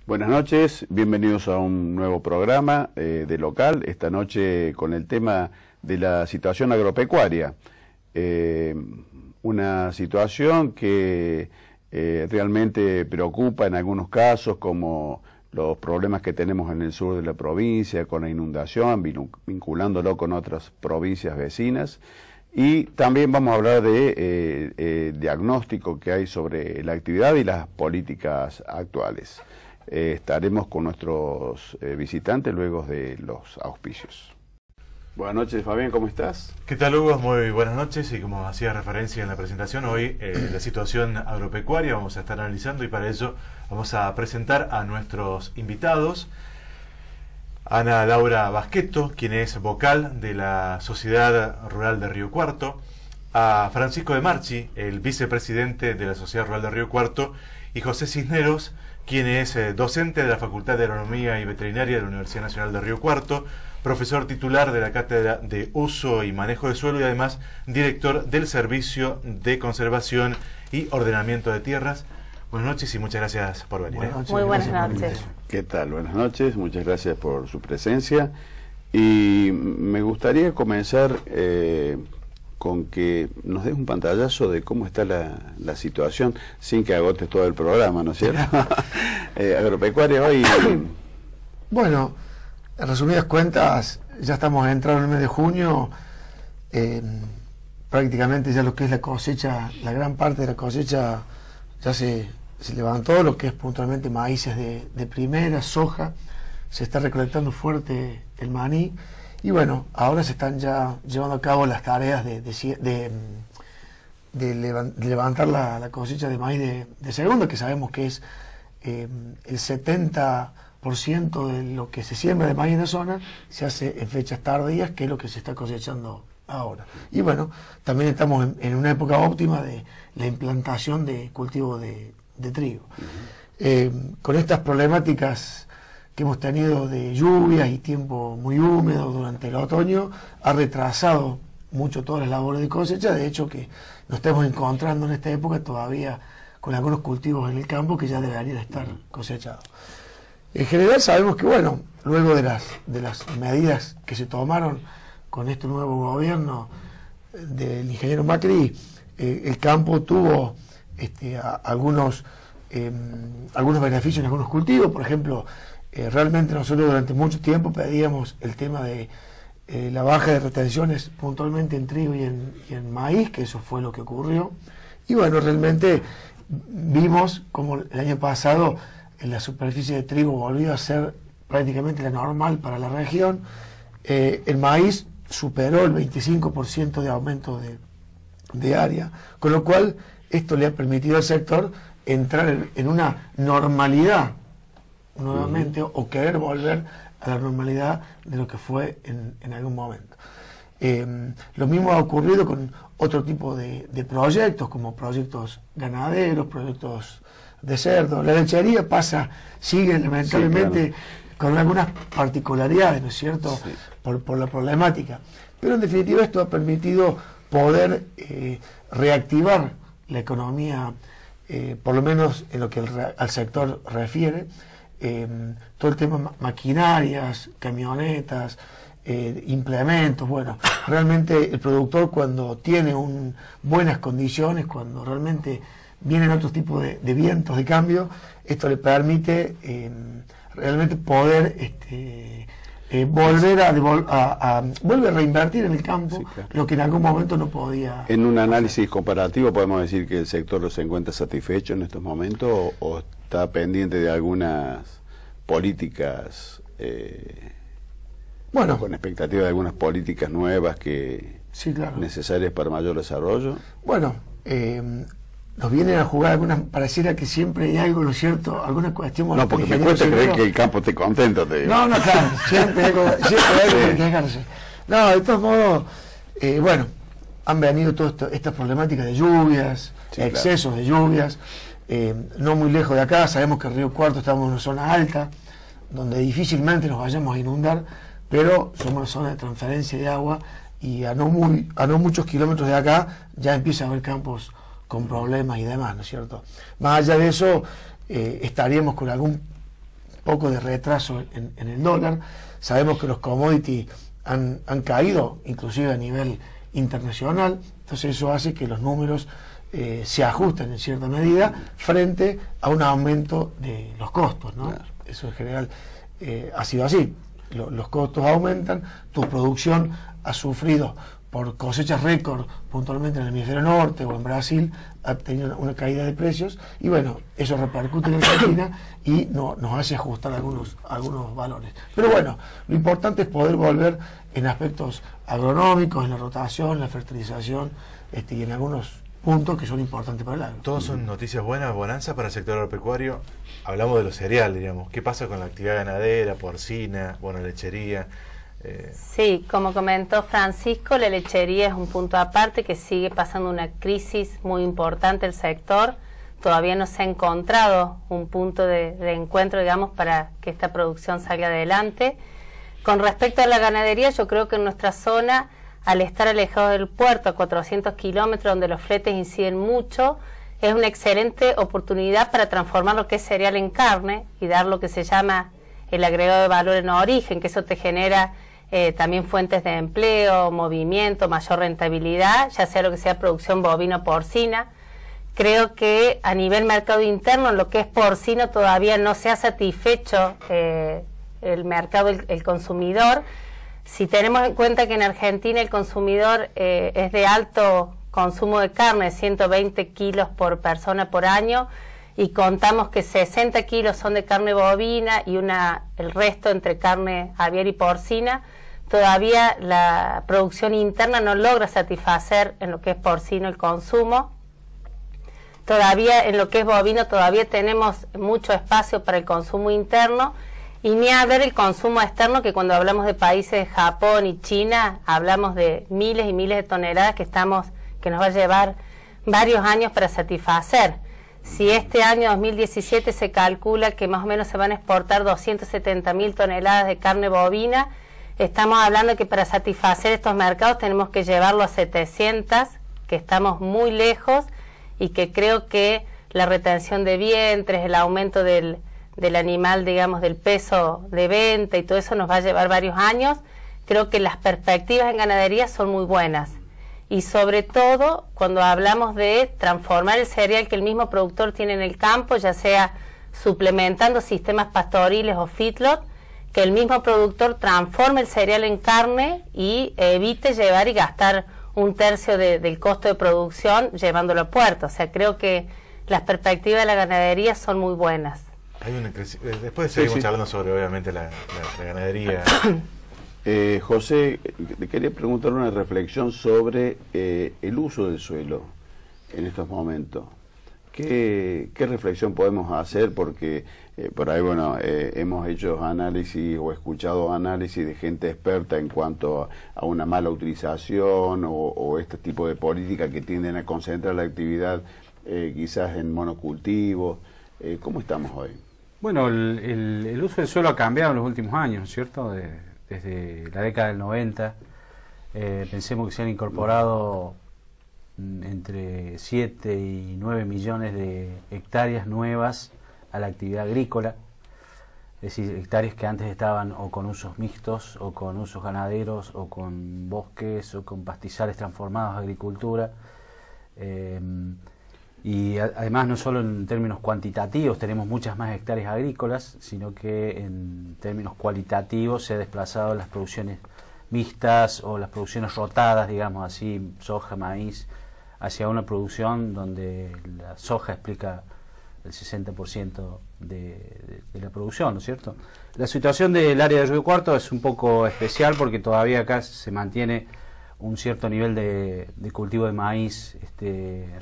Buenas noches, bienvenidos a un nuevo programa de Local, esta noche con el tema de la situación agropecuaria. Una situación que realmente preocupa en algunos casos, como los problemas que tenemos en el sur de la provincia con la inundación, vinculándolo con otras provincias vecinas. Y también vamos a hablar de diagnóstico que hay sobre la actividad y las políticas actuales. Estaremos con nuestros visitantes luego de los auspicios. Buenas noches, Fabián, ¿cómo estás? ¿Qué tal, Hugo? Muy buenas noches, y como hacía referencia en la presentación, hoy la situación agropecuaria vamos a estar analizando, y para ello vamos a presentar a nuestros invitados. Ana Laura Basqueto, quien es vocal de la Sociedad Rural de Río Cuarto, a Francisco de Marchi, el vicepresidente de la Sociedad Rural de Río Cuarto, y José Cisneros, quien es docente de la Facultad de Agronomía y Veterinaria de la Universidad Nacional de Río Cuarto, profesor titular de la Cátedra de Uso y Manejo de Suelo y además director del Servicio de Conservación y Ordenamiento de Tierras. Buenas noches y muchas gracias por venir. Muy buenas noches. ¿Qué tal? Buenas noches, muchas gracias por su presencia. Y me gustaría comenzar con que nos des un pantallazo de cómo está la situación, sin que agotes todo el programa, ¿no es cierto? Agropecuaria hoy. Bueno, en resumidas cuentas, ya estamos entrando en el mes de junio, prácticamente ya lo que es la cosecha, la gran parte de la cosecha ya se levantó, lo que es puntualmente maíces de primera, soja, se está recolectando fuerte el maní, y bueno, ahora se están ya llevando a cabo las tareas de levantar la cosecha de maíz de segunda, que sabemos que es el 70% de lo que se siembra de maíz en la zona, se hace en fechas tardías, que es lo que se está cosechando ahora. Y bueno, también estamos en una época óptima de la implantación de cultivo de trigo. Con estas problemáticas que hemos tenido de lluvias y tiempo muy húmedo durante el otoño, ha retrasado mucho todas las labores de cosecha, de hecho que nos estamos encontrando en esta época todavía con algunos cultivos en el campo que ya deberían estar cosechados. En general sabemos que, bueno, luego de las medidas que se tomaron con este nuevo gobierno del ingeniero Macri, el campo tuvo algunos beneficios en algunos cultivos. Por ejemplo, realmente nosotros durante mucho tiempo pedíamos el tema de la baja de retenciones puntualmente en trigo y en maíz, que eso fue lo que ocurrió. Y bueno, realmente vimos como el año pasado la superficie de trigo volvió a ser prácticamente la normal para la región. El maíz superó el 25% de aumento de área, con lo cual esto le ha permitido al sector entrar en una normalidad nuevamente, o querer volver a la normalidad de lo que fue en algún momento. Lo mismo ha ocurrido con otro tipo de proyectos, como proyectos ganaderos, proyectos de cerdo. La lechería sigue lamentablemente, sí, claro, con algunas particularidades, ¿no es cierto?, sí, por la problemática. Pero en definitiva esto ha permitido poder reactivar la economía, por lo menos en lo que al sector refiere. Todo el tema maquinarias, camionetas, implementos. Bueno, realmente el productor, cuando tiene buenas condiciones, cuando realmente vienen otros tipos de vientos de cambio, esto le permite realmente poder volver a reinvertir en el campo, sí, claro, lo que en algún momento no podía. En un análisis comparativo podemos decir que el sector se encuentra satisfecho en estos momentos, o está pendiente de algunas políticas, bueno, con expectativa de algunas políticas nuevas que, sí, claro, necesarias para mayor desarrollo. Bueno, nos vienen a jugar pareciera que siempre hay algo, ¿no es cierto?, alguna cuestión. No, porque me cuesta creer que el campo esté contento, te digo. No, claro, siempre hay algo que quejarse. No, de todos modos, bueno, han venido todas estas problemáticas de lluvias, sí, excesos, claro, de lluvias. No muy lejos de acá, sabemos que Río Cuarto estamos en una zona alta, donde difícilmente nos vayamos a inundar, pero somos una zona de transferencia de agua, y a no muchos kilómetros de acá ya empieza a haber campos con problemas y demás, ¿no es cierto? Más allá de eso, estaríamos con algún poco de retraso en el dólar. Sabemos que los commodities han caído, inclusive a nivel internacional, entonces eso hace que los números se ajusten en cierta medida frente a un aumento de los costos, ¿no? Claro. Eso en general ha sido así. Los costos aumentan, tu producción ha sufrido por cosechas récord puntualmente en el hemisferio norte o en Brasil, ha tenido una caída de precios y bueno, eso repercute en Argentina y nos hace ajustar algunos valores. Pero bueno, lo importante es poder volver en aspectos agronómicos, en la rotación, en la fertilización y en algunos puntos que son importantes para el agro. Todos son noticias buenas, bonanza para el sector agropecuario. Hablamos de los cereales, digamos. ¿Qué pasa con la actividad ganadera, porcina, lechería? Sí, como comentó Francisco, la lechería es un punto aparte que sigue pasando una crisis muy importante el sector. Todavía no se ha encontrado un punto de encuentro, digamos, para que esta producción salga adelante. Con respecto a la ganadería, yo creo que en nuestra zona, al estar alejado del puerto a 400 kilómetros, donde los fletes inciden mucho, es una excelente oportunidad para transformar lo que es cereal en carne y dar lo que se llama el agregado de valor en origen, que eso te genera también fuentes de empleo, movimiento, mayor rentabilidad, ya sea lo que sea producción bovino-porcina. Creo que a nivel mercado interno, en lo que es porcino, todavía no se ha satisfecho el mercado, el consumidor. Si tenemos en cuenta que en Argentina el consumidor es de alto consumo de carne, 120 kilos por persona por año, y contamos que 60 kilos son de carne bovina y el resto entre carne aviar y porcina, todavía la producción interna no logra satisfacer en lo que es porcino el consumo. Todavía en lo que es bovino todavía tenemos mucho espacio para el consumo interno, y ni hablar el consumo externo, que cuando hablamos de países de Japón y China hablamos de miles y miles de toneladas que nos va a llevar varios años para satisfacer. Si este año 2017 se calcula que más o menos se van a exportar 270.000 toneladas de carne bovina, estamos hablando que para satisfacer estos mercados tenemos que llevarlo a 700, que estamos muy lejos, y que creo que la retención de vientres, el aumento del animal, digamos, del peso de venta y todo eso nos va a llevar varios años. Creo que las perspectivas en ganadería son muy buenas. Y sobre todo cuando hablamos de transformar el cereal que el mismo productor tiene en el campo, ya sea suplementando sistemas pastoriles o feedlot, que el mismo productor transforme el cereal en carne y evite llevar y gastar un tercio del costo de producción llevándolo a puerto. O sea, creo que las perspectivas de la ganadería son muy buenas. Después seguimos hablando sobre, obviamente, la ganadería. José, te quería preguntar una reflexión sobre el uso del suelo en estos momentos. ¿Qué reflexión podemos hacer? Porque por ahí, bueno, hemos hecho análisis o escuchado análisis de gente experta en cuanto a una mala utilización o este tipo de políticas que tienden a concentrar la actividad quizás en monocultivos. ¿Cómo estamos hoy? Bueno, el uso del suelo ha cambiado en los últimos años, ¿no es cierto? Desde la década del 90, pensemos que se han incorporado entre 7 y 9 millones de hectáreas nuevas a la actividad agrícola, es decir, hectáreas que antes estaban o con usos mixtos, o con usos ganaderos, o con bosques, o con pastizales transformados a agricultura. Y además no solo en términos cuantitativos tenemos muchas más hectáreas agrícolas, sino que en términos cualitativos se ha desplazado las producciones mixtas o las producciones rotadas, digamos así, soja, maíz, hacia una producción donde la soja explica el 60% de la producción, ¿no es cierto? La situación del área de Río Cuarto es un poco especial porque todavía acá se mantiene un cierto nivel de cultivo de maíz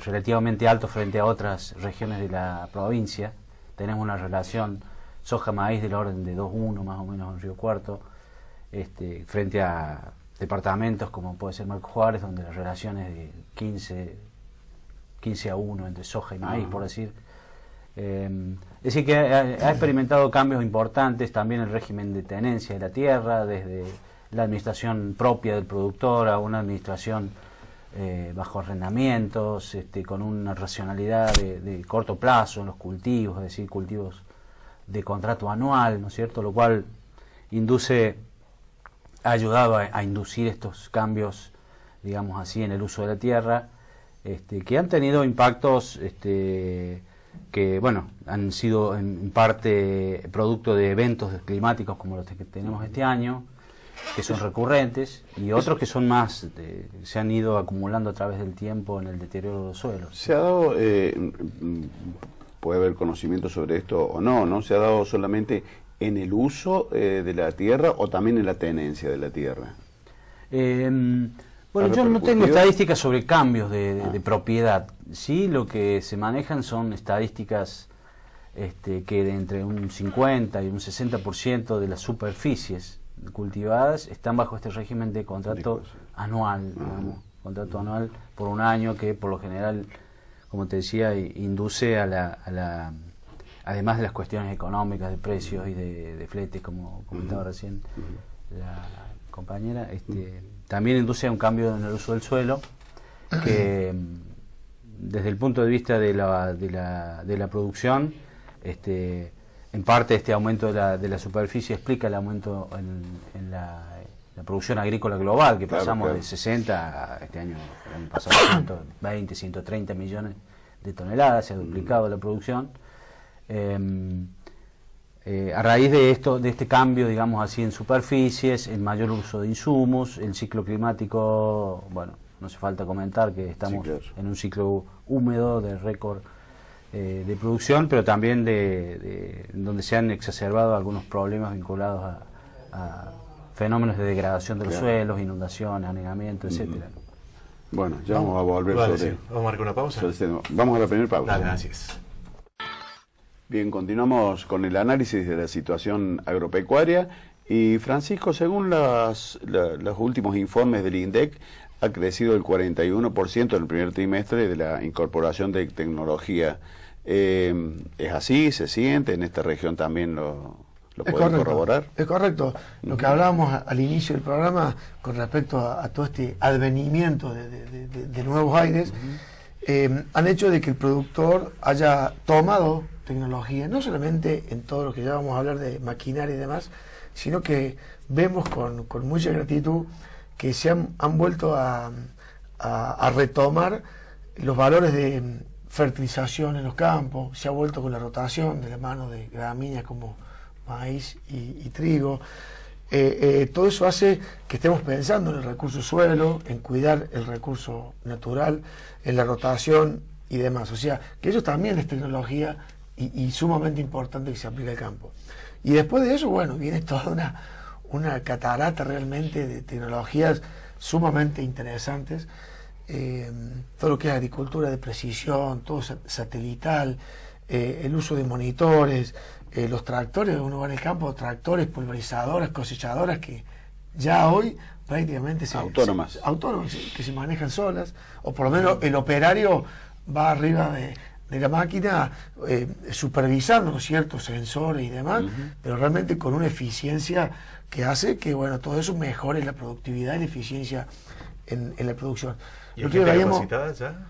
relativamente alto frente a otras regiones de la provincia. Tenemos una relación soja-maíz del orden de 2:1 más o menos en Río Cuarto, frente a departamentos como puede ser Marco Juárez, donde la relación es de 15:1 entre soja y maíz, por decir. Es decir, que ha experimentado cambios importantes también el régimen de tenencia de la tierra, desde la administración propia del productor a una administración bajo arrendamientos, con una racionalidad de corto plazo en los cultivos, es decir, cultivos de contrato anual, ¿no es cierto? Lo cual ha ayudado a inducir estos cambios, digamos así, en el uso de la tierra, que han tenido impactos que, bueno, han sido en parte producto de eventos climáticos como los que tenemos este año, que son recurrentes, y otros que son más, se han ido acumulando a través del tiempo en el deterioro de los suelos. ¿Se ha dado, puede haber conocimiento sobre esto o no, ¿no? ¿Se ha dado solamente en el uso de la tierra o también en la tenencia de la tierra? Bueno, yo no tengo estadísticas sobre cambios de propiedad. Sí, lo que se manejan son estadísticas que de entre un 50 y un 60% de las superficies cultivadas están bajo este régimen de contrato anual, digamos, contrato anual por un año, que por lo general, como te decía, induce además de las cuestiones económicas, de precios y de fletes, como comentaba recién la compañera, también induce a un cambio en el uso del suelo, que desde el punto de vista de la producción, en parte este aumento de la superficie explica el aumento en la producción agrícola global, que pasamos de 60 a este año, el año pasado, 120, 130 millones de toneladas, se ha duplicado la producción. A raíz de este cambio, digamos así, en superficies, el mayor uso de insumos, el ciclo climático, bueno, no hace falta comentar que estamos en un ciclo húmedo de récord de producción, pero también donde se han exacerbado algunos problemas vinculados a fenómenos de degradación de los suelos, inundaciones, anegamiento, etcétera. Bueno, ya vamos a volver sobre... Sí. ¿Vamos a marcar una pausa? Vamos a la primera pausa. Dale, así es. Bien, continuamos con el análisis de la situación agropecuaria y Francisco, según los últimos informes del INDEC, ha crecido el 41% en el primer trimestre de la incorporación de tecnología. ¿Es así? ¿Se siente? ¿En esta región también lo pueden corroborar? Es correcto. Lo que hablábamos al inicio del programa con respecto a todo este advenimiento de nuevos aires, han hecho de que el productor haya tomado tecnología, no solamente en todo lo que ya vamos a hablar de maquinaria y demás, sino que vemos con mucha gratitud que se han vuelto a retomar los valores de fertilización en los campos, se ha vuelto con la rotación de la mano de gramíneas como maíz y trigo. Todo eso hace que estemos pensando en el recurso suelo, en cuidar el recurso natural, en la rotación y demás. O sea, que eso también es tecnología y sumamente importante que se aplique al campo. Y después de eso, bueno, viene toda una catarata realmente de tecnologías sumamente interesantes. Todo lo que es agricultura de precisión, todo satelital, el uso de monitores, los tractores, uno va en el campo, tractores, pulverizadoras, cosechadoras que ya hoy prácticamente autónomas, que se manejan solas, o por lo menos el operario va arriba de la máquina supervisando ciertos sensores y demás, pero realmente con una eficiencia que hace que, bueno, todo eso mejore la productividad y la eficiencia en la producción. ¿Y gente capacitada ya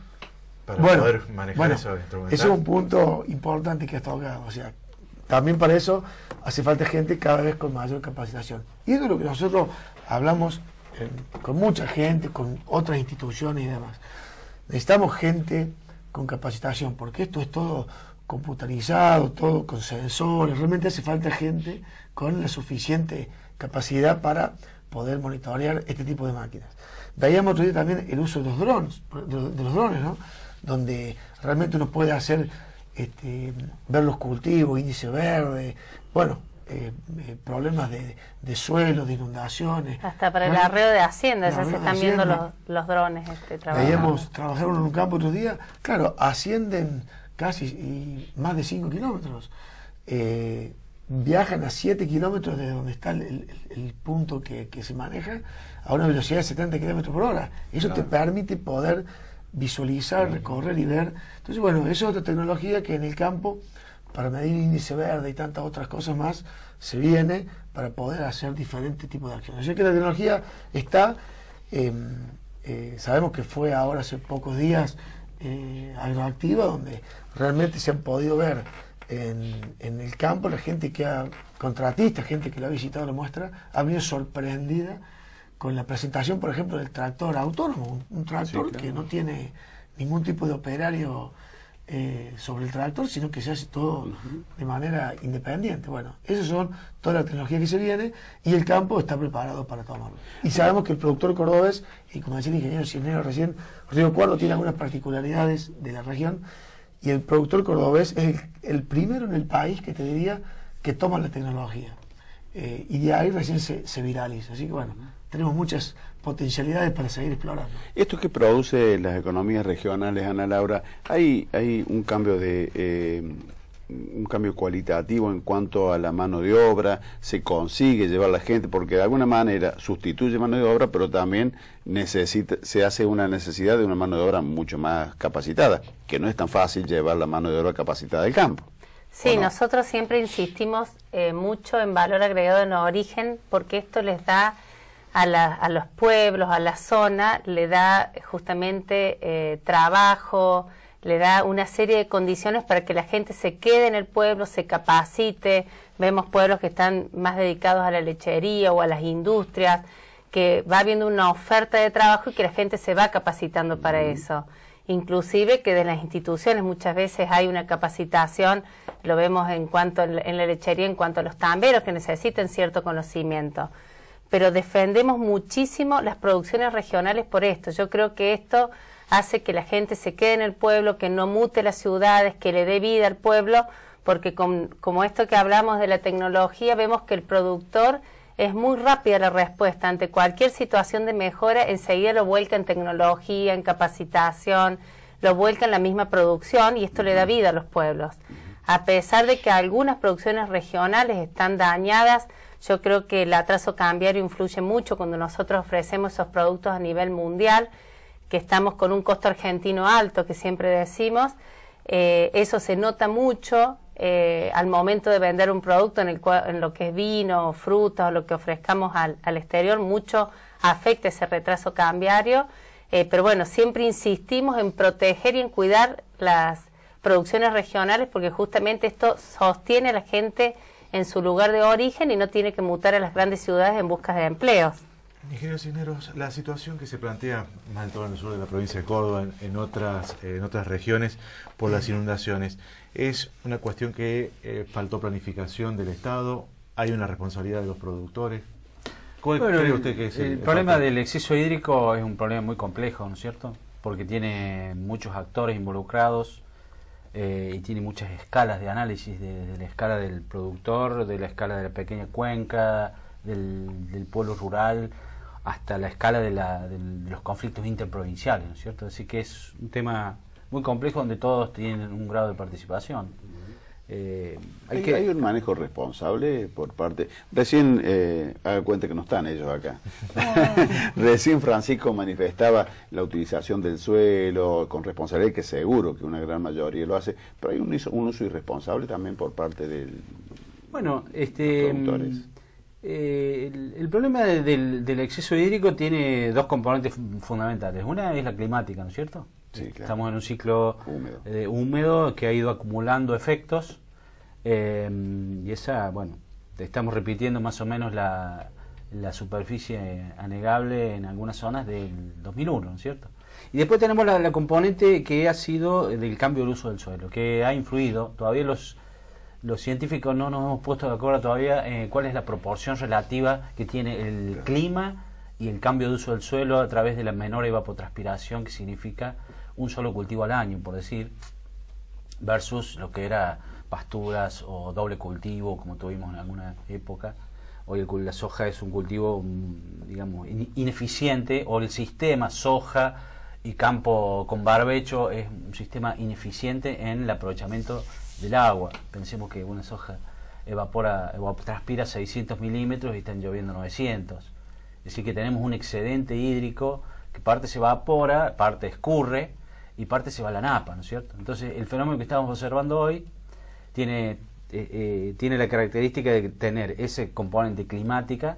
para poder manejar esos instrumentos? Ese es un punto importante que has tocado. O sea, también para eso hace falta gente cada vez con mayor capacitación. Y eso es lo que nosotros hablamos con mucha gente, con otras instituciones y demás. Necesitamos gente con capacitación, porque esto es todo computarizado, todo con sensores. Realmente hace falta gente con la suficiente capacidad para poder monitorear este tipo de máquinas. Veíamos otro día también el uso de los drones, ¿no? Donde realmente uno puede hacer ver los cultivos, índice verde, bueno, problemas de suelo, de inundaciones. Hasta para el arreo de hacienda, ya se están viendo los drones trabajando. Trabajaron en un campo otro día, claro, ascienden casi más de 5 kilómetros. Viajan a 7 kilómetros de donde está el punto que se maneja a una velocidad de 70 kilómetros por hora. Eso te permite poder visualizar, recorrer y ver. Entonces, bueno, eso es otra tecnología que en el campo, para medir índice verde y tantas otras cosas más, se viene para poder hacer diferentes tipos de acciones. Así que la tecnología está, sabemos que fue ahora hace pocos días Agroactiva, donde realmente se han podido ver en el campo, la gente que ha, contratistas, gente que lo ha visitado la muestra, ha venido sorprendida con la presentación, por ejemplo, del tractor autónomo, un tractor sí, claro, que no tiene ningún tipo de operario sobre el tractor, sino que se hace todo de manera independiente. Bueno, esas son toda la tecnología que se viene y el campo está preparado para tomarlo. Y sabemos que el productor cordobés, y como decía el ingeniero Cisneros recién, Río Cuarto tiene algunas particularidades de la región, y el productor cordobés es el primero en el país, que te diría, que toma la tecnología. Y de ahí recién se viraliza. Así que bueno, tenemos muchas potencialidades para seguir explorando. Esto que produce las economías regionales, Ana Laura, hay un cambio un cambio cualitativo en cuanto a la mano de obra, se consigue llevar a la gente, porque de alguna manera sustituye mano de obra, pero también se hace una necesidad de una mano de obra mucho más capacitada, que no es tan fácil llevar la mano de obra capacitada del campo. Sí, no? Nosotros siempre insistimos mucho en valor agregado en origen, porque esto les da a los pueblos, a la zona, le da justamente trabajo, le da una serie de condiciones para que la gente se quede en el pueblo, se capacite. Vemos pueblos que están más dedicados a la lechería o a las industrias, que va habiendo una oferta de trabajo y que la gente se va capacitando para eso. Inclusive que de las instituciones muchas veces hay una capacitación, lo vemos en la lechería, en cuanto a los tamberos que necesitan cierto conocimiento. Pero defendemos muchísimo las producciones regionales por esto. Yo creo que esto hace que la gente se quede en el pueblo, que no mute las ciudades, que le dé vida al pueblo, porque como esto que hablamos de la tecnología, vemos que el productor es muy rápida la respuesta ante cualquier situación de mejora, enseguida lo vuelca en tecnología, en capacitación, lo vuelca en la misma producción y esto le da vida a los pueblos. A pesar de que algunas producciones regionales están dañadas, yo creo que el atraso cambiario influye mucho cuando nosotros ofrecemos esos productos a nivel mundial, que estamos con un costo argentino alto, que siempre decimos, eso se nota mucho al momento de vender un producto en lo que es vino, fruta o lo que ofrezcamos al exterior, mucho afecta ese retraso cambiario, pero bueno, siempre insistimos en proteger y en cuidar las producciones regionales porque justamente esto sostiene a la gente en su lugar de origen y no tiene que mutar a las grandes ciudades en busca de empleos. Ingeniero Cisneros, la situación que se plantea más en todo el sur de la provincia de Córdoba, en otras regiones por las inundaciones, ¿es una cuestión que faltó planificación del Estado? ¿Hay una responsabilidad de los productores? ¿Cuál cree usted que es el problema del exceso hídrico es un problema muy complejo, ¿no es cierto? Porque tiene muchos actores involucrados y tiene muchas escalas de análisis, de la escala del productor, de la escala de la pequeña cuenca, del pueblo rural, hasta la escala de los conflictos interprovinciales, ¿no es cierto? Así que es un tema muy complejo donde todos tienen un grado de participación. Hay un manejo responsable por parte... Recién, haga cuenta que no están ellos acá. Recién Francisco manifestaba la utilización del suelo con responsabilidad, que seguro que una gran mayoría lo hace, pero hay un uso irresponsable también por parte del... Bueno, los productores. El problema del exceso hídrico tiene dos componentes fundamentales. Una es la climática, ¿no es cierto? Sí, claro. Estamos en un ciclo húmedo que ha ido acumulando efectos y estamos repitiendo más o menos la superficie anegable en algunas zonas del 2001, ¿no es cierto? Y después tenemos la componente que ha sido del cambio del uso del suelo, que ha influido. Todavía los científicos no nos hemos puesto de acuerdo todavía cuál es la proporción relativa que tiene el clima y el cambio de uso del suelo a través de la menor evapotranspiración, que significa un solo cultivo al año, por decir, versus lo que era pasturas o doble cultivo, como tuvimos en alguna época. Hoy la soja es un cultivo, digamos, ineficiente, o el sistema soja y campo con barbecho es un sistema ineficiente en el aprovechamiento del agua. Pensemos que una soja transpira 600 milímetros y están lloviendo 900. Es decir, que tenemos un excedente hídrico que parte se evapora, parte escurre y parte se va a la napa, ¿no es cierto? Entonces, el fenómeno que estamos observando hoy tiene la característica de tener ese componente climática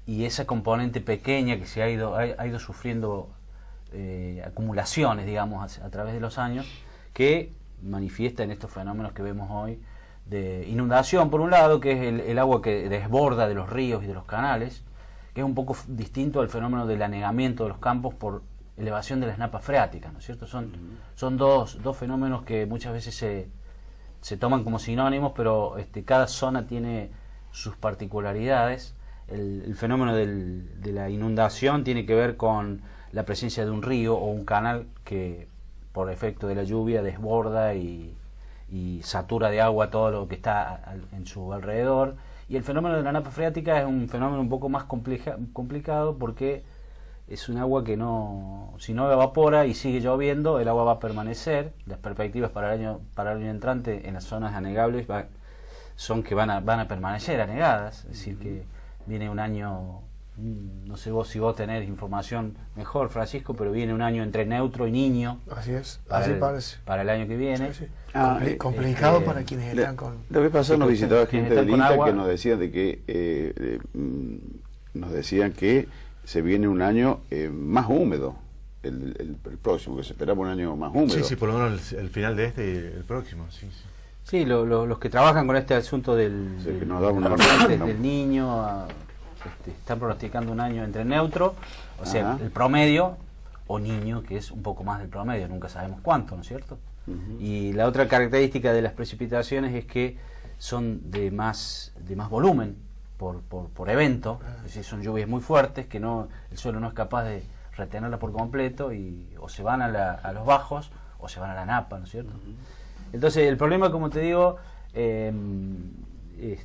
y esa componente pequeña que se ha ido sufriendo acumulaciones, digamos, a través de los años, que manifiesta en estos fenómenos que vemos hoy inundación, por un lado, que es el agua que desborda de los ríos y de los canales, que es un poco distinto al fenómeno del anegamiento de los campos por elevación de las napas freáticas, ¿no es cierto? Son dos fenómenos que muchas veces se toman como sinónimos, pero cada zona tiene sus particularidades. El fenómeno de la inundación tiene que ver con la presencia de un río o un canal que por efecto de la lluvia desborda y satura de agua todo lo que está en su alrededor. Y el fenómeno de la napa freática es un fenómeno un poco más complicado porque es un agua que si no evapora y sigue lloviendo, el agua va a permanecer. Las perspectivas para el año entrante en las zonas anegables son que van a permanecer anegadas, es decir que viene un año, no sé si vos tenés información mejor, Francisco, pero viene un año entre neutro y niño. Así es, así parece. Para el año que viene. Sí, sí. Complicado para quienes están con... Lo que pasó, nos visitaba gente del INTA que nos decían que se viene un año más húmedo, el próximo, que se esperaba un año más húmedo. Sí, por lo menos el final de este y el próximo, sí. Sí, los que trabajan con este asunto del niño están pronosticando un año entre neutro, o sea, el promedio, o niño, que es un poco más del promedio, nunca sabemos cuánto, ¿no es cierto? Y la otra característica de las precipitaciones es que son de más volumen por evento, es decir, son lluvias muy fuertes que el suelo no es capaz de retenerla por completo y o se van a los bajos o se van a la napa, ¿no es cierto? Entonces el problema, como te digo, es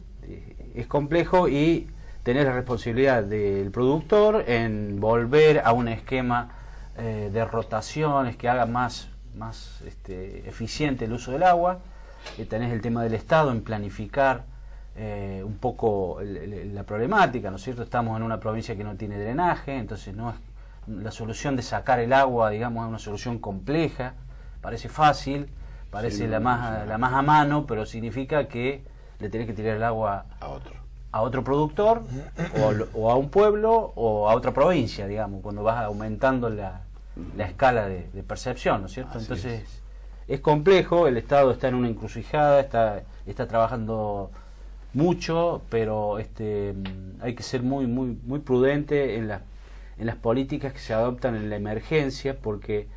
complejo y tener la responsabilidad del productor en volver a un esquema de rotaciones que haga más eficiente el uso del agua. Tenés el tema del Estado en planificar un poco la problemática, ¿no es cierto? Estamos en una provincia que no tiene drenaje, entonces no es la solución de sacar el agua, digamos, es una solución compleja. Parece fácil, parece la más a mano, pero significa que le tenés que tirar el agua a otro productor o a un pueblo o a otra provincia, digamos, cuando vas aumentando la escala de percepción, ¿no es cierto? Entonces es complejo, el Estado está en una encrucijada, está trabajando mucho, pero hay que ser muy prudente en las políticas que se adoptan en la emergencia, porque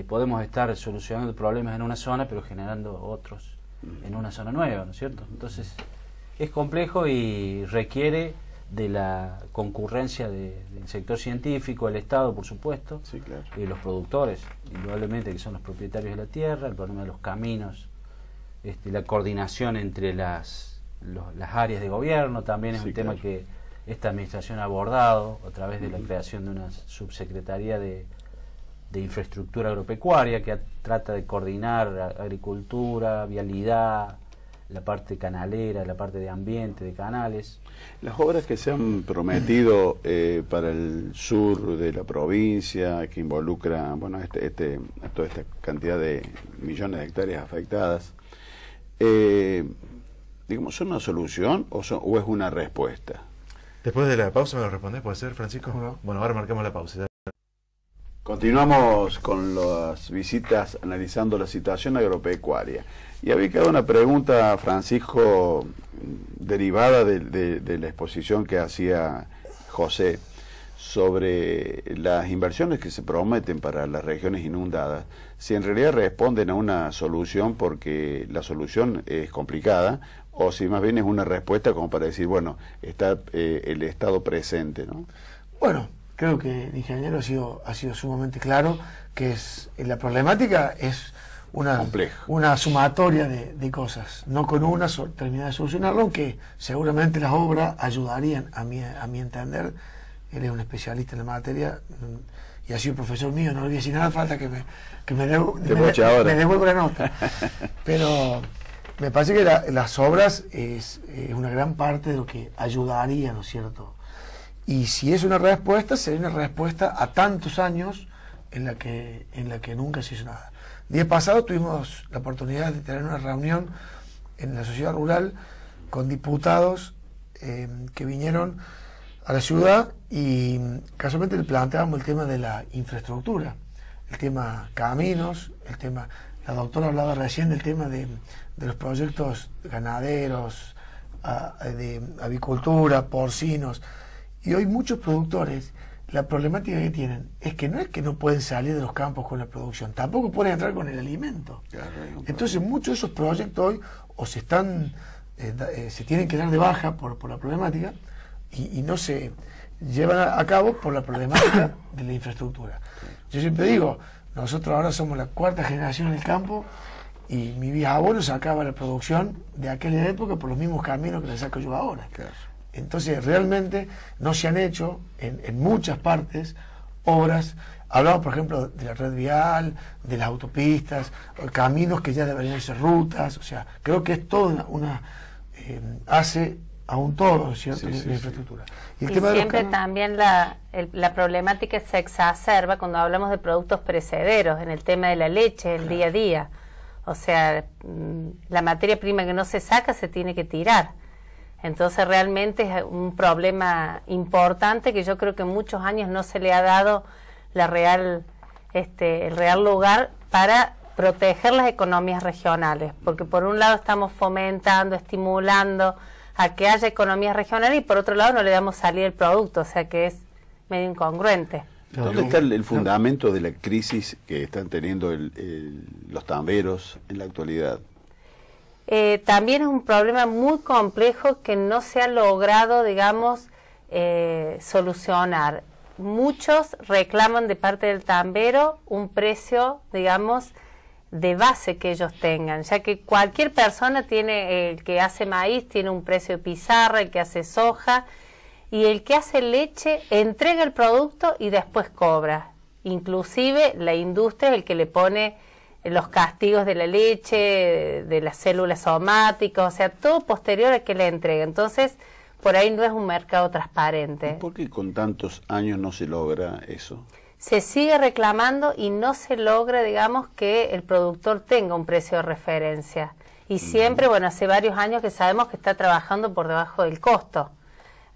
podemos estar solucionando problemas en una zona pero generando otros en una zona nueva, ¿no es cierto? Entonces es complejo y requiere de la concurrencia del sector científico, el Estado, por supuesto, sí, claro, y los productores, indudablemente, que son los propietarios de la tierra, el problema de los caminos, la coordinación entre las áreas de gobierno también es un tema que esta administración ha abordado a través de la creación de una subsecretaría de infraestructura agropecuaria que trata de coordinar agricultura, vialidad, la parte canalera, la parte de ambiente, de canales. Las obras que se han prometido para el sur de la provincia, que involucran toda esta cantidad de millones de hectáreas afectadas, digamos, ¿son una solución o es una respuesta? Después de la pausa me lo respondés, ¿puede ser, Francisco? No. Bueno, ahora marcamos la pausa. Continuamos con las visitas analizando la situación agropecuaria. Y había quedado una pregunta, Francisco, derivada de la exposición que hacía José sobre las inversiones que se prometen para las regiones inundadas, si en realidad responden a una solución porque la solución es complicada, o si más bien es una respuesta como para decir, bueno, está el Estado presente, ¿no? Bueno, creo que el ingeniero ha sido sumamente claro que la problemática es una sumatoria de cosas. No con una terminar de solucionarlo, aunque seguramente las obras ayudarían, a mi entender. Él es un especialista en la materia y ha sido profesor mío, no le voy a decir nada, falta que me devuelva la nota. Pero me parece que las obras es una gran parte de lo que ayudaría, ¿no es cierto? Y si es una respuesta, sería una respuesta a tantos años en la que nunca se hizo nada. El día pasado tuvimos la oportunidad de tener una reunión en la sociedad rural con diputados que vinieron a la ciudad y casualmente le planteábamos el tema de la infraestructura, el tema caminos, el tema La doctora hablaba recién del tema de los proyectos ganaderos, de avicultura, porcinos, y hoy muchos productores, la problemática que tienen es que no pueden salir de los campos con la producción, tampoco pueden entrar con el alimento. Claro, entonces muchos de esos proyectos hoy o se tienen que dar de baja por la problemática y no se llevan a cabo por la problemática de la infraestructura. Yo siempre digo, nosotros ahora somos la cuarta generación en el campo y mi bisabuelo sacaba la producción de aquella época por los mismos caminos que la saco yo ahora. Claro. Entonces realmente no se han hecho en muchas partes obras. Hablamos por ejemplo de la red vial, de las autopistas, caminos que ya deberían ser rutas. O sea, creo que es toda hace a un todo, ¿cierto? La infraestructura. Y siempre también la problemática se exacerba cuando hablamos de productos perecederos, en el tema de la leche, el día a día. O sea, la materia prima que no se saca se tiene que tirar. Entonces realmente es un problema importante que yo creo que en muchos años no se le ha dado el real lugar para proteger las economías regionales, porque por un lado estamos fomentando, estimulando a que haya economías regionales y por otro lado no le damos salida al producto, o sea que es medio incongruente. ¿Dónde está el fundamento de la crisis que están teniendo los tamberos en la actualidad? También es un problema muy complejo que no se ha logrado, digamos, solucionar. Muchos reclaman de parte del tambero un precio, digamos, de base que ellos tengan, ya que cualquier persona tiene, el que hace maíz tiene un precio de pizarra, el que hace soja, y el que hace leche entrega el producto y después cobra. Inclusive la industria es el que le pone los castigos de la leche, de las células somáticas, o sea, todo posterior a que le entrega. Entonces, por ahí no es un mercado transparente. ¿Por qué con tantos años no se logra eso? Se sigue reclamando y no se logra, digamos, que el productor tenga un precio de referencia. Y siempre, bueno, hace varios años que sabemos que está trabajando por debajo del costo.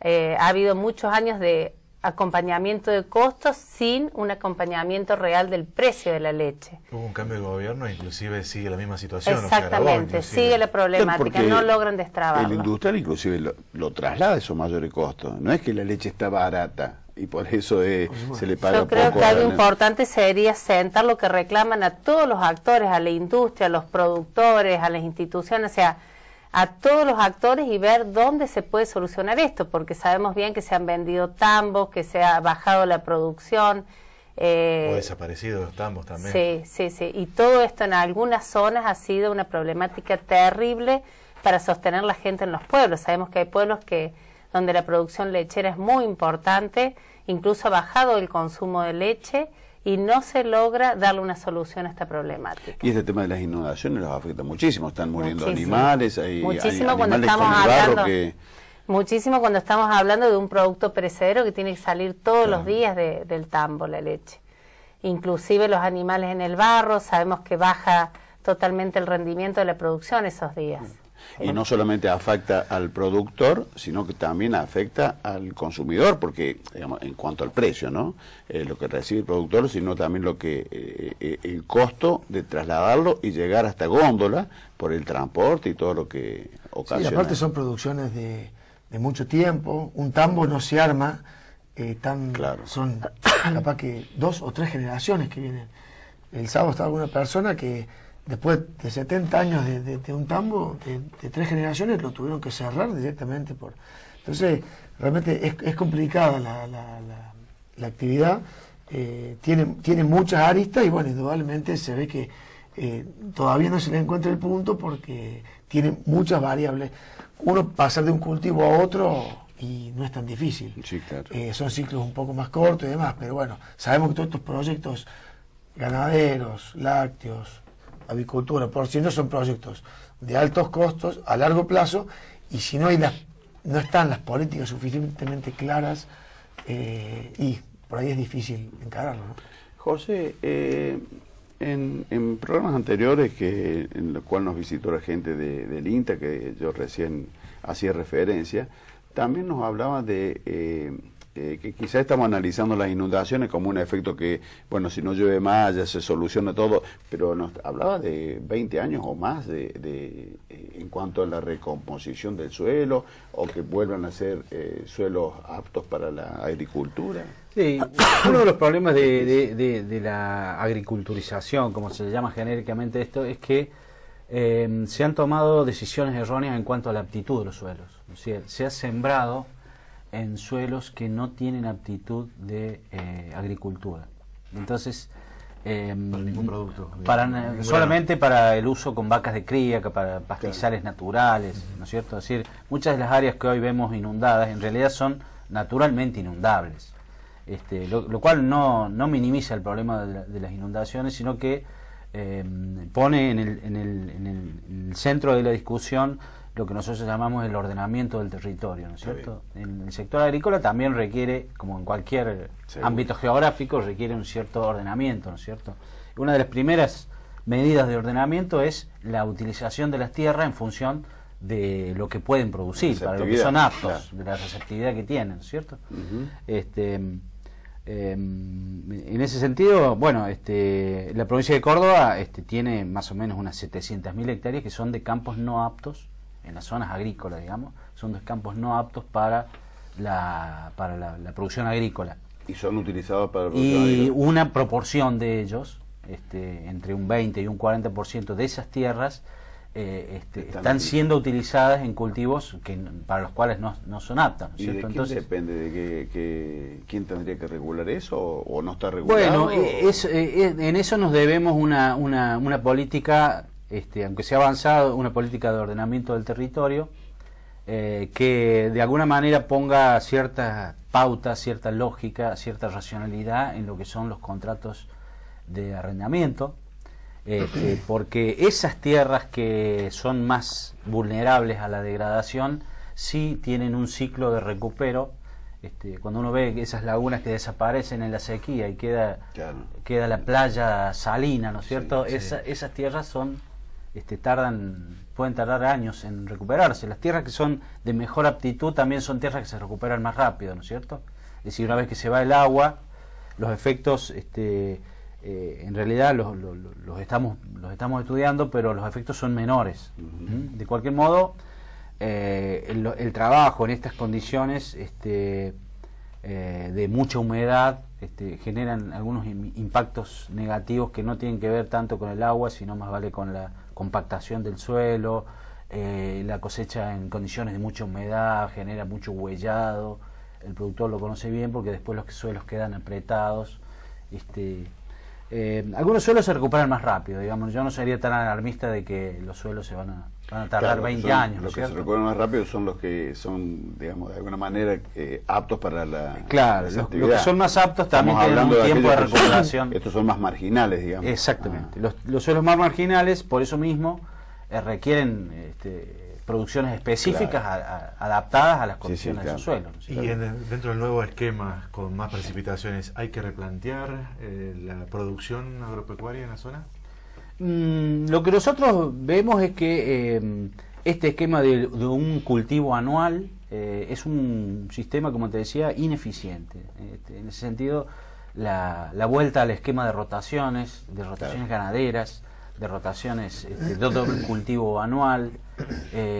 Ha habido muchos años de acompañamiento de costos sin un acompañamiento real del precio de la leche. Hubo un cambio de gobierno, inclusive sigue la misma situación. Exactamente, sigue la problemática, no logran destrabarlo. El industrial inclusive lo traslada esos mayores costos. No es que la leche está barata y por eso se le paga poco. Yo creo que algo importante sería sentar lo que reclaman a todos los actores, a la industria, a los productores, a las instituciones, o sea, a todos los actores y ver dónde se puede solucionar esto, porque sabemos bien que se han vendido tambos, que se ha bajado la producción. O desaparecido los tambos también. Sí. Y todo esto en algunas zonas ha sido una problemática terrible para sostener la gente en los pueblos. Sabemos que hay pueblos donde la producción lechera es muy importante, incluso ha bajado el consumo de leche y no se logra darle una solución a esta problemática. Y este tema de las inundaciones los afecta muchísimo, están muriendo animales, hay muchísimo animales cuando estamos con el barro hablando, muchísimo cuando estamos hablando de un producto perecedero que tiene que salir todos los días del tambo, la leche. Inclusive los animales en el barro, sabemos que baja totalmente el rendimiento de la producción esos días. Y no solamente afecta al productor, sino que también afecta al consumidor, porque digamos, en cuanto al precio, ¿no? Lo que recibe el productor, sino también el costo de trasladarlo y llegar hasta góndola por el transporte y todo lo que ocasiona. Sí, aparte son producciones de mucho tiempo. Un tambo no se arma son capaz que 2 o 3 generaciones que vienen. El sábado estaba con una persona que después de 70 años de un tambo, de 3 generaciones, lo tuvieron que cerrar directamente. Entonces, realmente es complicada la actividad, tiene muchas aristas y, bueno, indudablemente se ve que todavía no se le encuentra el punto porque tiene muchas variables. Uno pasar de un cultivo a otro y no es tan difícil. Sí, claro. Son ciclos un poco más cortos y demás, pero bueno, sabemos que todos estos proyectos ganaderos, lácteos, avicultura, porcinos son proyectos de altos costos a largo plazo y si no están las políticas suficientemente claras y por ahí es difícil encararlo, ¿no? José, en programas anteriores en los cuales nos visitó la gente del INTA, que yo recién hacía referencia, también nos hablaba de que quizás estamos analizando las inundaciones como un efecto que, bueno, si no llueve más ya se soluciona todo, pero nos hablaba de 20 años o más en cuanto a la recomposición del suelo, o que vuelvan a ser suelos aptos para la agricultura. Sí, uno de los problemas de la agriculturización, como se llama genéricamente esto, es que se han tomado decisiones erróneas en cuanto a la aptitud de los suelos. O sea, se ha sembrado en suelos que no tienen aptitud de agricultura. Entonces, para ningún producto. Solamente para el uso con vacas de cría, para pastizales naturales, ¿no es cierto? Es decir, muchas de las áreas que hoy vemos inundadas en realidad son naturalmente inundables. Lo cual no minimiza el problema de las inundaciones, sino que pone en el centro de la discusión lo que nosotros llamamos el ordenamiento del territorio, ¿no es cierto? En el sector agrícola también requiere, como en cualquier ámbito geográfico, requiere un cierto ordenamiento, ¿no es cierto? Una de las primeras medidas de ordenamiento es la utilización de las tierras en función de lo que pueden producir, para lo que son aptos, de la receptividad que tienen, ¿no es cierto? En ese sentido, bueno, la provincia de Córdoba tiene más o menos unas 700.000 hectáreas que son de campos no aptos, en las zonas agrícolas, digamos, son de campos no aptos para la producción agrícola. ¿Y son utilizados para la producción agrícola? Y una proporción de ellos, entre un 20 y un 40% de esas tierras, están siendo utilizadas en cultivos para los cuales no son aptas, ¿no es cierto? ¿Y de quién depende de quién tendría que regular eso o no está Bueno, regulado? en eso nos debemos una política, aunque sea avanzado, una política de ordenamiento del territorio que de alguna manera ponga ciertas pautas, cierta lógica, cierta racionalidad en lo que son los contratos de arrendamiento. Porque esas tierras que son más vulnerables a la degradación sí tienen un ciclo de recupero. Cuando uno ve que esas lagunas que desaparecen en la sequía y queda la playa salina, ¿no es cierto? Sí. Esas tierras pueden tardar años en recuperarse. Las tierras que son de mejor aptitud también son tierras que se recuperan más rápido, ¿no es cierto? Es decir, una vez que se va el agua, los efectos en realidad los estamos estudiando, pero los efectos son menores. De cualquier modo, el trabajo en estas condiciones de mucha humedad generan algunos impactos negativos que no tienen que ver tanto con el agua, sino más vale con la compactación del suelo. La cosecha en condiciones de mucha humedad genera mucho huellado. El productor lo conoce bien porque después los suelos quedan apretados. Algunos suelos se recuperan más rápido, digamos. Yo no sería tan alarmista de que los suelos se van a tardar 20 años. Los que se recuperan más rápido son los que son, digamos, de alguna manera aptos para la los que son más aptos también tienen un tiempo de recuperación. Estos son más marginales, digamos. Exactamente. Los suelos más marginales, por eso mismo, requieren producciones específicas adaptadas a las condiciones de su suelo, ¿no? Y dentro del nuevo esquema con más precipitaciones, ¿hay que replantear la producción agropecuaria en la zona? Lo que nosotros vemos es que este esquema de un cultivo anual es un sistema, como te decía, ineficiente. En ese sentido, la vuelta al esquema de rotaciones ganaderas, de rotaciones de doble cultivo anual,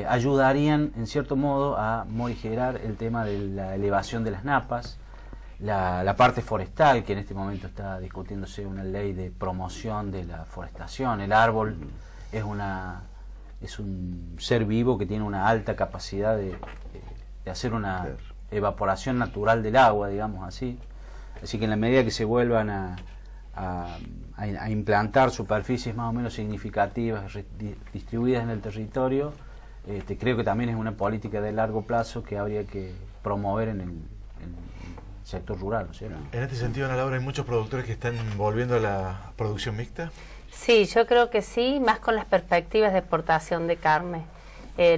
ayudarían en cierto modo a morigerar el tema de la elevación de las napas, la parte forestal, que en este momento está discutiéndose una ley de promoción de la forestación. El árbol es un ser vivo que tiene una alta capacidad de hacer una evaporación natural del agua, digamos así. Así que en la medida que se vuelvan a implantar superficies más o menos significativas distribuidas en el territorio, creo que también es una política de largo plazo que habría que promover en el sector rural, ¿no es cierto? En este sentido, Ana Laura, ¿hay muchos productores que están volviendo a la producción mixta? Sí, yo creo que sí, más con las perspectivas de exportación de carne.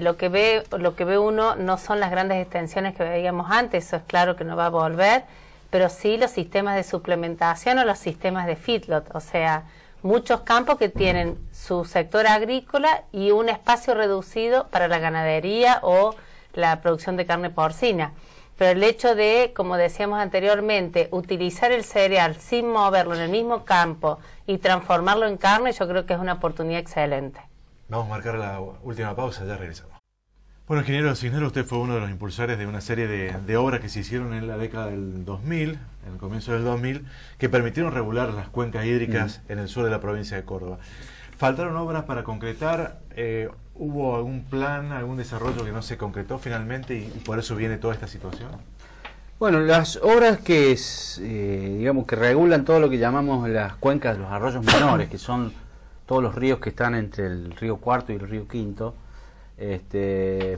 Lo que ve uno no son las grandes extensiones que veíamos antes, eso es claro que no va a volver, pero sí los sistemas de suplementación o los sistemas de feedlot, o sea, muchos campos que tienen su sector agrícola y un espacio reducido para la ganadería o la producción de carne porcina. pero el hecho de, como decíamos anteriormente, utilizar el cereal sin moverlo en el mismo campo y transformarlo en carne, yo creo que es una oportunidad excelente. Vamos a marcar la última pausa, ya regresamos. Bueno, ingeniero Cisneros, usted fue uno de los impulsores de una serie de obras que se hicieron en la década del 2000, en el comienzo del 2000, que permitieron regular las cuencas hídricas en el sur de la provincia de Córdoba. ¿Faltaron obras para concretar? ¿Hubo algún plan, algún desarrollo que no se concretó finalmente y por eso viene toda esta situación? Bueno, las obras que digamos que regulan todo lo que llamamos las cuencas de los arroyos menores, que son todos los ríos que están entre el río Cuarto y el río Quinto,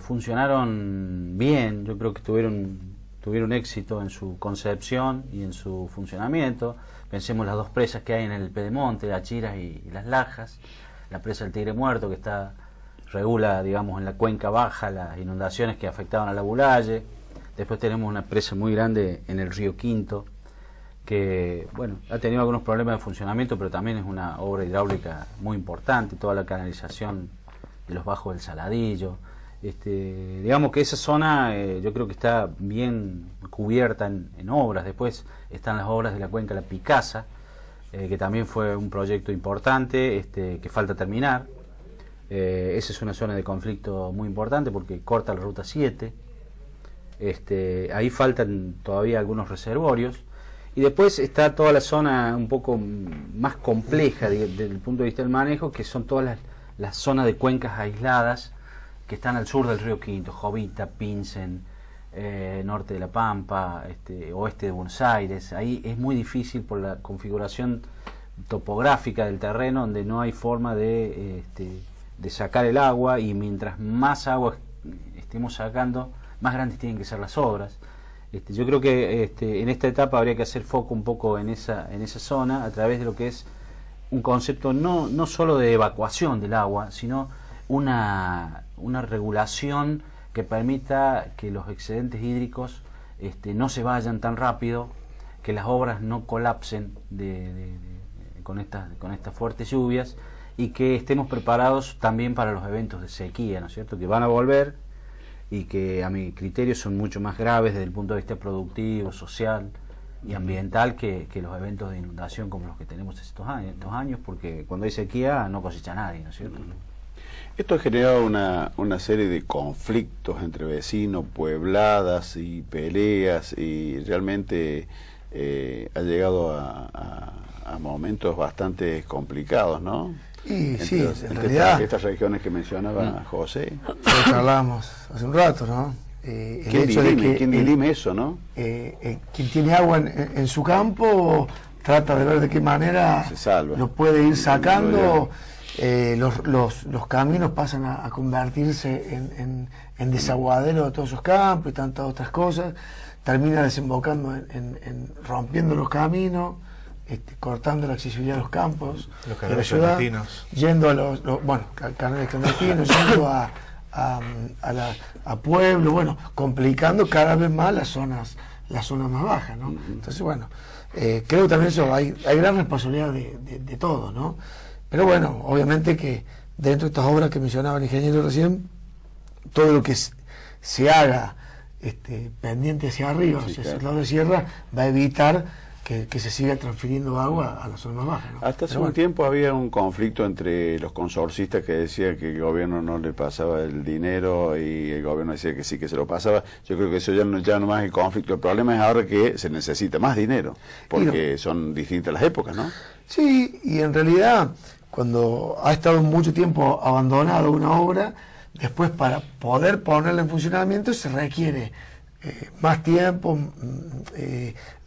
funcionaron bien. Yo creo que tuvieron éxito en su concepción y en su funcionamiento. Pensemos las dos presas que hay en el Pedemonte, las Chiras y las Lajas. La presa del Tigre Muerto, que regula, digamos, en la cuenca baja las inundaciones que afectaban a la Bulalle. Después tenemos una presa muy grande en el río Quinto, que, bueno, ha tenido algunos problemas de funcionamiento, pero también es una obra hidráulica muy importante, toda la canalización de los bajos del Saladillo. Digamos que esa zona yo creo que está bien cubierta en obras. Después están las obras de la cuenca La Picasa, que también fue un proyecto importante que falta terminar. Esa es una zona de conflicto muy importante porque corta la ruta 7. Ahí faltan todavía algunos reservorios. Y después está toda la zona un poco más compleja desde el punto de vista del manejo, que son todas las zonas de cuencas aisladas que están al sur del río Quinto: Jovita, Pinsen, norte de La Pampa, oeste de Buenos Aires. Ahí es muy difícil por la configuración topográfica del terreno, donde no hay forma de sacar el agua, y mientras más agua estemos sacando, más grandes tienen que ser las obras. Yo creo que en esta etapa habría que hacer foco un poco en esa zona, a través de lo que es un concepto no solo de evacuación del agua, sino una regulación que permita que los excedentes hídricos no se vayan tan rápido, que las obras no colapsen con estas fuertes lluvias, y que estemos preparados también para los eventos de sequía, ¿no es cierto?, que van a volver y que a mi criterio son mucho más graves desde el punto de vista productivo, social y ambiental que los eventos de inundación como los que tenemos estos años, porque cuando hay sequía no cosecha nadie, ¿no es cierto? Esto ha generado una serie de conflictos entre vecinos, puebladas y peleas, y realmente ha llegado a momentos bastante complicados, ¿no? Y sí, en realidad estas regiones que mencionaba José. Lo charlábamos hace un rato, ¿no? ¿Quién dirime eso, no? Quien tiene agua en su campo trata de ver de qué manera lo puede ir sacando. Los caminos pasan a convertirse en desaguadero de todos esos campos y tantas otras cosas. Termina desembocando en rompiendo los caminos, cortando la accesibilidad a los campos, los canales clandestinos, yendo a canales clandestinos, yendo a pueblos, bueno, complicando cada vez más las zonas más bajas, ¿no? Entonces, bueno, creo que también eso hay gran responsabilidad de todos, ¿no? Pero bueno, obviamente que dentro de estas obras que mencionaba el ingeniero recién, todo lo que se haga pendiente hacia arriba, sí, hacia claro, el lado de sierra, va a evitar que se siga transfiriendo agua a la zona más baja, ¿no? Hasta hace un tiempo había un conflicto entre los consorcistas, que decían que el gobierno no le pasaba el dinero y el gobierno decía que sí, que se lo pasaba. Yo creo que eso ya no más el conflicto. El problema es ahora que se necesita más dinero, porque son distintas las épocas, ¿no? Sí, y en realidad, cuando ha estado mucho tiempo abandonada una obra, después para poder ponerla en funcionamiento se requiere más tiempo,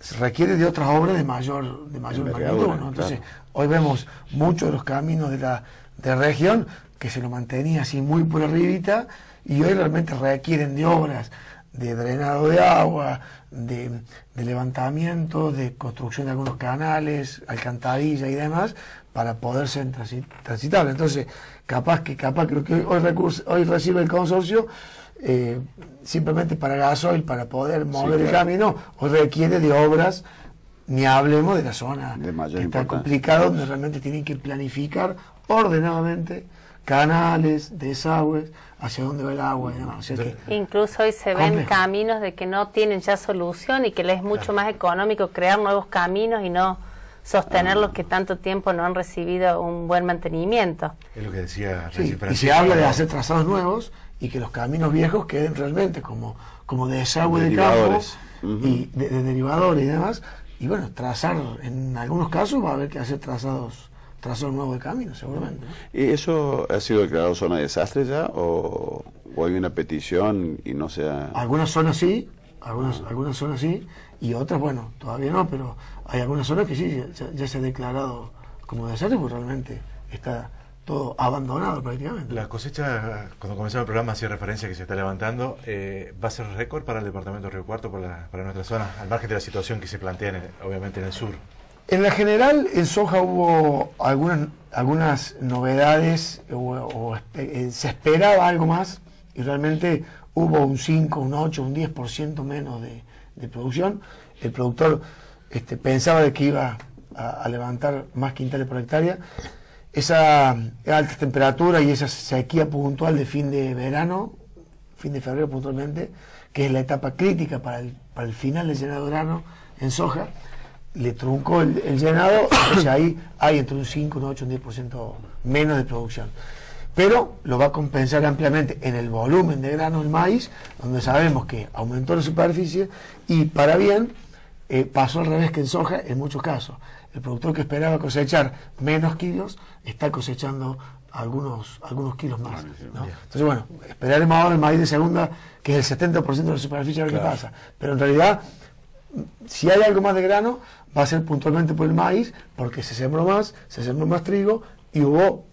se requiere de otras obras de mayor magnitud, ¿no? Entonces, claro, hoy vemos muchos de los caminos de región que se lo mantenía así muy por arribita, y hoy realmente requieren de obras de drenado de agua, de levantamiento, de construcción de algunos canales, alcantarilla y demás, para poder ser transitables. Entonces, capaz que lo que hoy recibe el consorcio, simplemente para gasoil, para poder mover el camino, hoy requiere de obras, ni hablemos de la zona que está complicada, donde realmente tienen que planificar ordenadamente canales, desagües, hacia dónde va el agua y demás. O sea que, incluso hoy se ven complejo. caminos de que no tienen ya solución y que les es mucho más económico crear nuevos caminos y no sostener los que tanto tiempo no han recibido un buen mantenimiento. Es lo que decía sí, recién y se Francisco, habla de ¿no? hacer trazados nuevos y que los caminos viejos queden realmente como desagüe de campo Derivadores. y de derivadores y demás. Y bueno, trazar, en algunos casos va a haber que hacer trazados nuevos de caminos, seguramente, ¿no? ¿Y eso ha sido declarado zona de desastre ya? ¿O hay una petición y no se ha...? Algunas zonas sí, algunas zonas sí, y otras, bueno, todavía no, pero hay algunas zonas que sí, ya se ha declarado como desastre, porque realmente está todo abandonado prácticamente. La cosecha, cuando comenzamos el programa, hacía referencia que se está levantando. ¿Va a ser récord para el departamento de Río Cuarto, para nuestra zona, al margen de la situación que se plantea, obviamente, en el sur? En la general, en soja hubo algunas novedades, se esperaba algo más, y realmente hubo un 5, un 8, un 10% menos de producción. El productor pensaba de que iba a levantar más quintales por hectárea. Esa alta temperatura y esa sequía puntual de fin de verano, fin de febrero puntualmente, que es la etapa crítica para el final del llenado de grano en soja, le truncó el llenado, entonces ahí hay entre un 5, un 8, un 10% menos de producción. Pero lo va a compensar ampliamente en el volumen de grano el maíz, donde sabemos que aumentó la superficie y para bien pasó al revés que en soja en muchos casos. El productor que esperaba cosechar menos kilos está cosechando algunos kilos más, ¿no? Entonces, bueno, esperaremos ahora el maíz de segunda, que es el 70% de la superficie, a ver qué pasa. Pero en realidad, si hay algo más de grano, va a ser puntualmente por el maíz, porque se sembró más trigo y hubo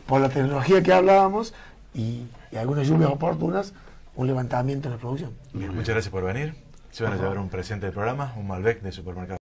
por la tecnología que hablábamos y algunas lluvias oportunas, un levantamiento en la producción. Bien, muchas gracias por venir. Se van a llevar un presente del programa, un Malbec de supermercado.